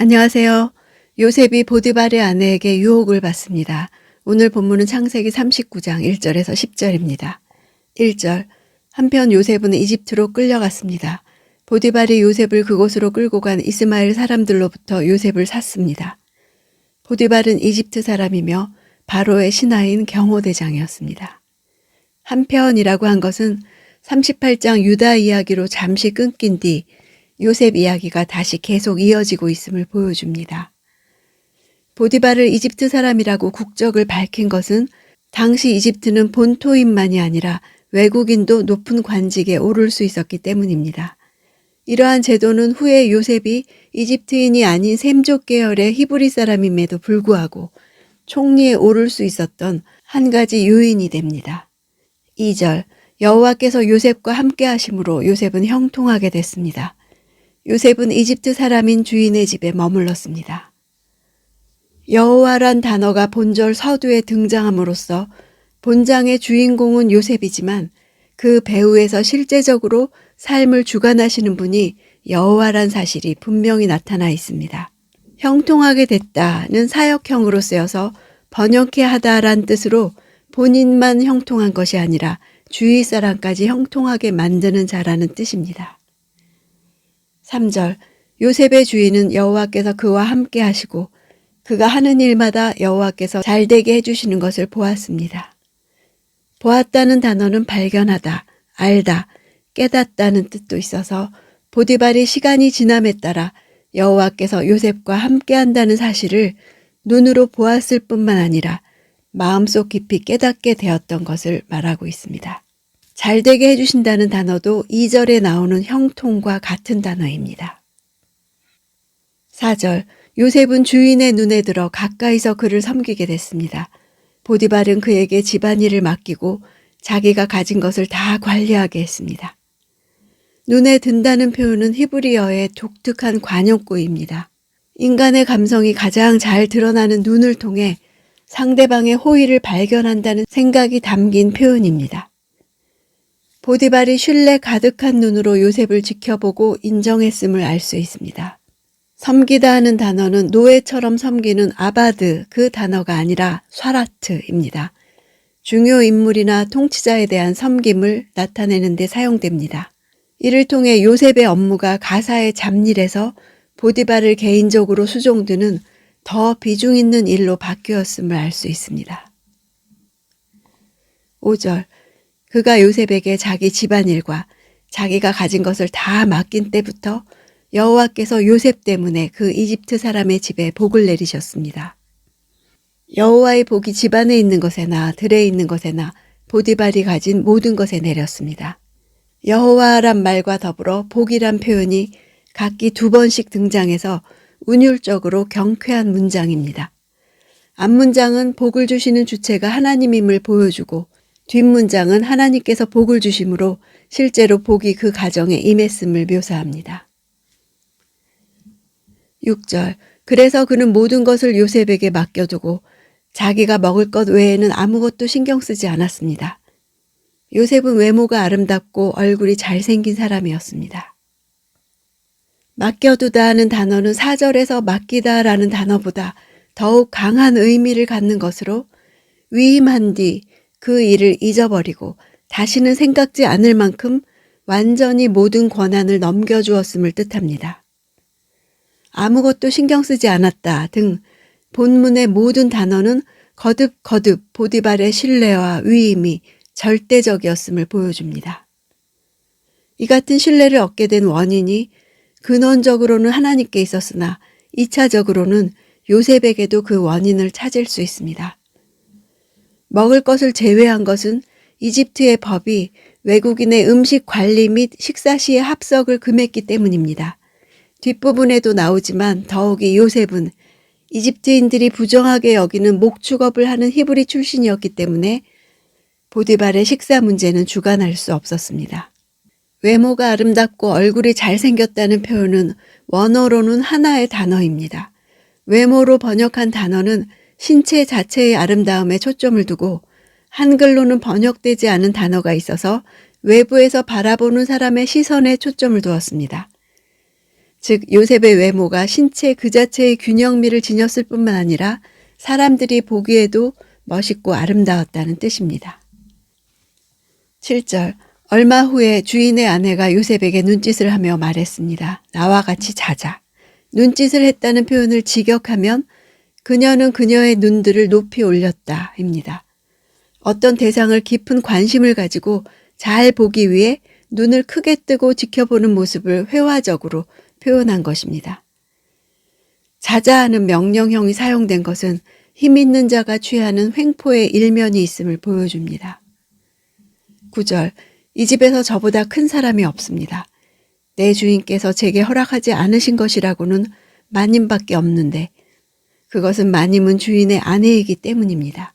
안녕하세요. 요셉이 보디발의 아내에게 유혹을 받습니다. 오늘 본문은 창세기 39장 1절에서 10절입니다. 1절. 한편 요셉은 이집트로 끌려갔습니다. 보디발이 요셉을 그곳으로 끌고 간 이스마엘 사람들로부터 요셉을 샀습니다. 보디발은 이집트 사람이며 바로의 신하인 경호대장이었습니다. 한편이라고 한 것은 38장 유다 이야기로 잠시 끊긴 뒤 요셉 이야기가 다시 계속 이어지고 있음을 보여줍니다. 보디발을 이집트 사람이라고 국적을 밝힌 것은 당시 이집트는 본토인만이 아니라 외국인도 높은 관직에 오를 수 있었기 때문입니다. 이러한 제도는 후에 요셉이 이집트인이 아닌 셈족 계열의 히브리 사람임에도 불구하고 총리에 오를 수 있었던 한 가지 요인이 됩니다. 2절. 여호와께서 요셉과 함께 하심으로 요셉은 형통하게 됐습니다. 요셉은 이집트 사람인 주인의 집에 머물렀습니다. 여호와란 단어가 본절 서두에 등장함으로써 본장의 주인공은 요셉이지만 그 배후에서 실제적으로 삶을 주관하시는 분이 여호와란 사실이 분명히 나타나 있습니다. 형통하게 됐다는 사역형으로 쓰여서 번영케 하다란 뜻으로 본인만 형통한 것이 아니라 주위 사람까지 형통하게 만드는 자라는 뜻입니다. 3절. 요셉의 주인은 여호와께서 그와 함께 하시고 그가 하는 일마다 여호와께서 잘되게 해주시는 것을 보았습니다. 보았다는 단어는 발견하다, 알다, 깨닫다는 뜻도 있어서 보디발이 시간이 지남에 따라 여호와께서 요셉과 함께 한다는 사실을 눈으로 보았을 뿐만 아니라 마음속 깊이 깨닫게 되었던 것을 말하고 있습니다. 잘되게 해주신다는 단어도 2절에 나오는 형통과 같은 단어입니다. 4절. 요셉은 주인의 눈에 들어 가까이서 그를 섬기게 됐습니다. 보디발은 그에게 집안일을 맡기고 자기가 가진 것을 다 관리하게 했습니다. 눈에 든다는 표현은 히브리어의 독특한 관용구입니다. 인간의 감성이 가장 잘 드러나는 눈을 통해 상대방의 호의를 발견한다는 생각이 담긴 표현입니다. 보디발이 신뢰 가득한 눈으로 요셉을 지켜보고 인정했음을 알 수 있습니다. 섬기다 하는 단어는 노예처럼 섬기는 아바드 그 단어가 아니라 쏴라트입니다. 중요 인물이나 통치자에 대한 섬김을 나타내는 데 사용됩니다. 이를 통해 요셉의 업무가 가사의 잡일에서 보디발을 개인적으로 수종드는 더 비중 있는 일로 바뀌었음을 알 수 있습니다. 5절. 그가 요셉에게 자기 집안일과 자기가 가진 것을 다 맡긴 때부터 여호와께서 요셉 때문에 그 이집트 사람의 집에 복을 내리셨습니다. 여호와의 복이 집안에 있는 것에나 들에 있는 것에나 보디발이 가진 모든 것에 내렸습니다. 여호와란 말과 더불어 복이란 표현이 각기 2번씩 등장해서 운율적으로 경쾌한 문장입니다. 앞문장은 복을 주시는 주체가 하나님임을 보여주고 뒷문장은 하나님께서 복을 주심으로 실제로 복이 그 가정에 임했음을 묘사합니다. 6절. 그래서 그는 모든 것을 요셉에게 맡겨두고 자기가 먹을 것 외에는 아무것도 신경 쓰지 않았습니다. 요셉은 외모가 아름답고 얼굴이 잘생긴 사람이었습니다. 맡겨두다 하는 단어는 4절에서 맡기다 라는 단어보다 더욱 강한 의미를 갖는 것으로 위임한 뒤 그 일을 잊어버리고 다시는 생각지 않을 만큼 완전히 모든 권한을 넘겨주었음을 뜻합니다. 아무것도 신경 쓰지 않았다 등 본문의 모든 단어는 거듭 보디발의 신뢰와 위임이 절대적이었음을 보여줍니다. 이 같은 신뢰를 얻게 된 원인이 근원적으로는 하나님께 있었으나 2차적으로는 요셉에게도 그 원인을 찾을 수 있습니다. 먹을 것을 제외한 것은 이집트의 법이 외국인의 음식 관리 및 식사 시의 합석을 금했기 때문입니다. 뒷부분에도 나오지만 더욱이 요셉은 이집트인들이 부정하게 여기는 목축업을 하는 히브리 출신이었기 때문에 보디발의 식사 문제는 주관할 수 없었습니다. 외모가 아름답고 얼굴이 잘생겼다는 표현은 원어로는 하나의 단어입니다. 외모로 번역한 단어는 신체 자체의 아름다움에 초점을 두고 한글로는 번역되지 않은 단어가 있어서 외부에서 바라보는 사람의 시선에 초점을 두었습니다. 즉 요셉의 외모가 신체 그 자체의 균형미를 지녔을 뿐만 아니라 사람들이 보기에도 멋있고 아름다웠다는 뜻입니다. 7절. 얼마 후에 주인의 아내가 요셉에게 눈짓을 하며 말했습니다. 나와 같이 자자. 눈짓을 했다는 표현을 직역하면 그녀는 그녀의 눈들을 높이 올렸다입니다. 어떤 대상을 깊은 관심을 가지고 잘 보기 위해 눈을 크게 뜨고 지켜보는 모습을 회화적으로 표현한 것입니다. 자자하는 명령형이 사용된 것은 힘 있는 자가 취하는 횡포의 일면이 있음을 보여줍니다. 9절. 이 집에서 저보다 큰 사람이 없습니다. 내 주인께서 제게 허락하지 않으신 것이라고는 마님밖에 없는데 그것은 마님은 주인의 아내이기 때문입니다.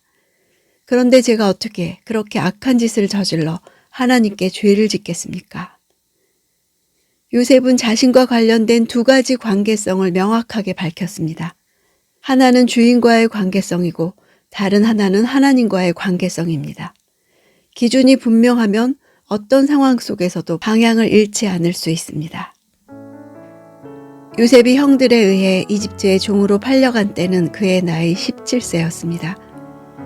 그런데 제가 어떻게 그렇게 악한 짓을 저질러 하나님께 죄를 짓겠습니까? 요셉은 자신과 관련된 두 가지 관계성을 명확하게 밝혔습니다. 하나는 주인과의 관계성이고 다른 하나는 하나님과의 관계성입니다. 기준이 분명하면 어떤 상황 속에서도 방향을 잃지 않을 수 있습니다. 요셉이 형들에 의해 이집트의 종으로 팔려간 때는 그의 나이 17세였습니다.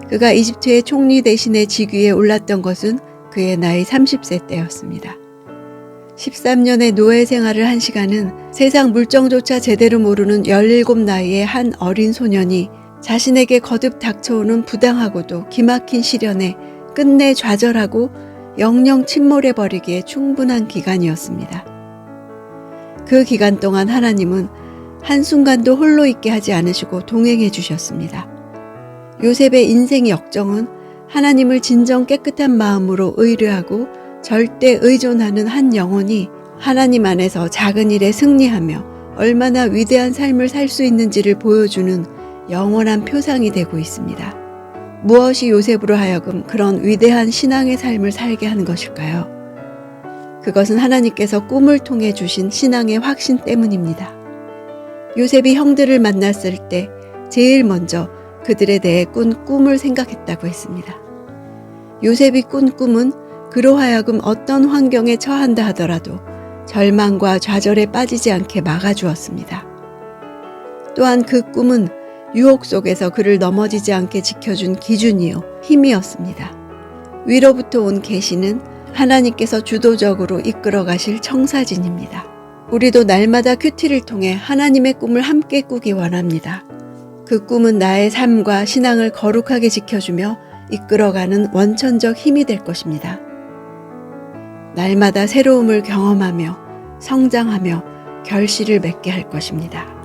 그가 이집트의 총리 대신에 직위에 올랐던 것은 그의 나이 30세 때였습니다. 13년의 노예 생활을 한 시간은 세상 물정조차 제대로 모르는 17 나이의 한 어린 소년이 자신에게 거듭 닥쳐오는 부당하고도 기막힌 시련에 끝내 좌절하고 영영 침몰해버리기에 충분한 기간이었습니다. 그 기간 동안 하나님은 한순간도 홀로 있게 하지 않으시고 동행해 주셨습니다. 요셉의 인생 역정은 하나님을 진정 깨끗한 마음으로 의뢰하고 절대 의존하는 한 영혼이 하나님 안에서 작은 일에 승리하며 얼마나 위대한 삶을 살 수 있는지를 보여주는 영원한 표상이 되고 있습니다. 무엇이 요셉으로 하여금 그런 위대한 신앙의 삶을 살게 하는 것일까요? 그것은 하나님께서 꿈을 통해 주신 신앙의 확신 때문입니다. 요셉이 형들을 만났을 때 제일 먼저 그들에 대해 꾼 꿈을 생각했다고 했습니다. 요셉이 꾼 꿈은 그로 하여금 어떤 환경에 처한다 하더라도 절망과 좌절에 빠지지 않게 막아주었습니다. 또한 그 꿈은 유혹 속에서 그를 넘어지지 않게 지켜준 기준이요 힘이었습니다. 위로부터 온 계시는 하나님께서 주도적으로 이끌어 가실 청사진입니다. 우리도 날마다 큐티를 통해 하나님의 꿈을 함께 꾸기 원합니다. 그 꿈은 나의 삶과 신앙을 거룩하게 지켜주며 이끌어가는 원천적 힘이 될 것입니다. 날마다 새로움을 경험하며 성장하며 결실을 맺게 할 것입니다.